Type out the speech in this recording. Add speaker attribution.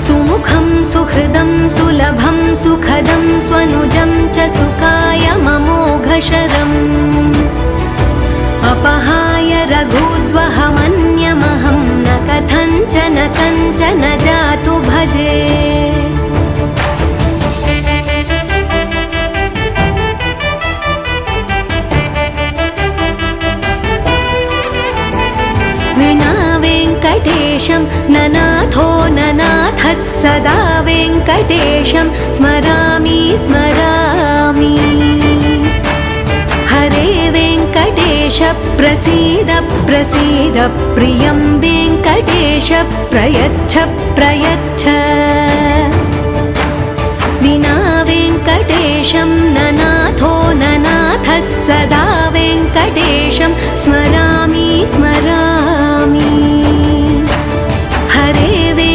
Speaker 1: सुमुखं सुहृदं सुलभं सुखदं स्वनुजं च सुखाय ममोघशरम् अपहाय रघुद्वहमन्यमहं न कथञ्चन कञ्चन जातु भजे विना वेङ्कटेशं ननाथो ननाथः सदा वेङ्कटेशं स्मरामि स्मरामि हरे वेङ्कटेश प्रसीद प्रसीद प्रियं वेङ्कटेश प्रयच्छ प्रयच्छ विना वेङ्कटेशं ननाथो ननाथः सदा वेङ्कटेशं स्मरामि